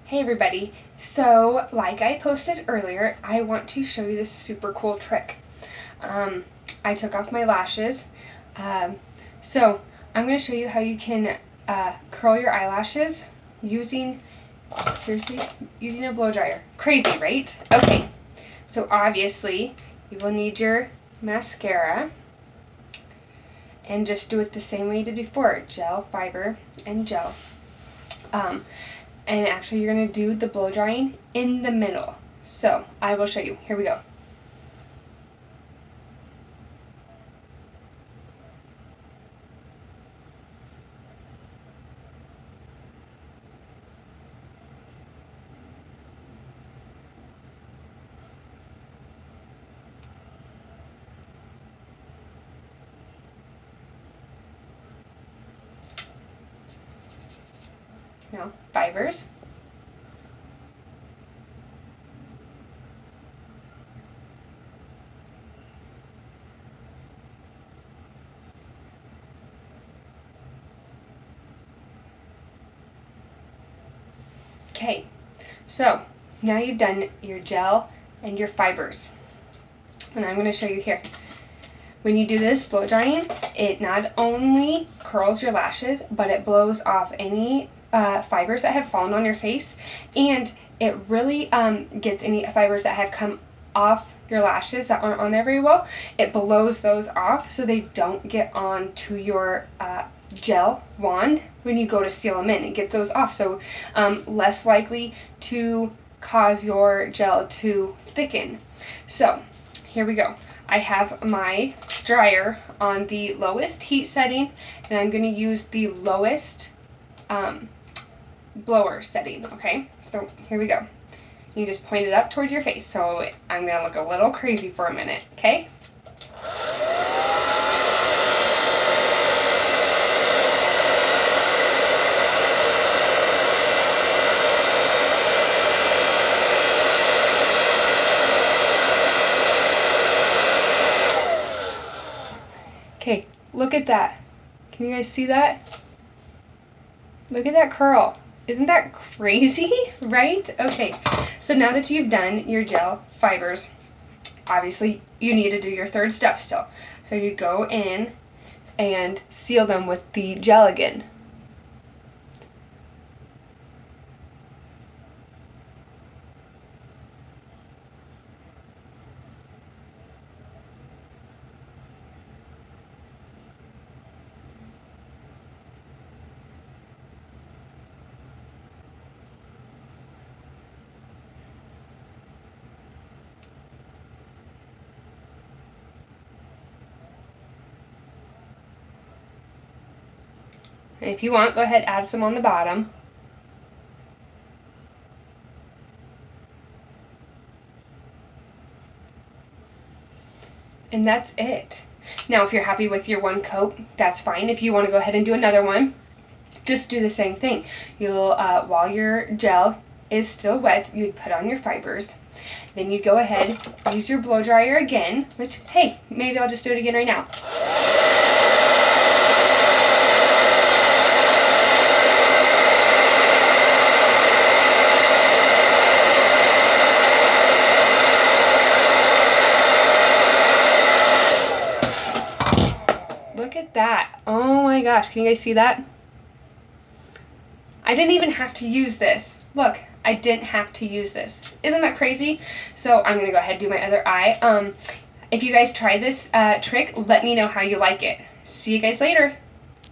Hey everybody, so like I posted earlier, I want to show you this super cool trick. I took off my lashes, so I'm going to show you how you can curl your eyelashes using a blow dryer. Crazy, right? Okay, so obviously you will need your mascara, and just do it the same way you did before, gel, fiber, and gel. And actually you're going to do the blow drying in the middle. So I will show you. Here we go. Now, fibers. Okay, so now you've done your gel and your fibers. And I'm going to show you here. When you do this blow drying, it not only curls your lashes, but it blows off any fibers that have fallen on your face, and it really gets any fibers that have come off your lashes that aren't on there very well. It blows those off so they don't get on to your gel wand when you go to seal them in. It gets those off, so less likely to cause your gel to thicken. So here we go. I have my dryer on the lowest heat setting, and I'm going to use the lowest blower setting. Okay, so here we go. You just point it up towards your face, so I'm going to look a little crazy for a minute. Okay. Okay, look at that. Can you guys see that? Look at that curl. Isn't that crazy, right? Okay, so now that you've done your gel fibers, obviously you need to do your third step still. So you go in and seal them with the gel again. And if you want, go ahead, add some on the bottom. And that's it. Now, if you're happy with your one coat, that's fine. If you want to go ahead and do another one, just do the same thing. You'll, while your gel is still wet, you'd put on your fibers. Then you'd go ahead, use your blow dryer again, which, hey, maybe I'll just do it again right now. Look at that. Oh my gosh, can you guys see that? I didn't even have to use this. Look, I didn't have to use this. Isn't that crazy? So I'm gonna go ahead and do my other eye. If you guys try this trick, let me know how you like it. See you guys later.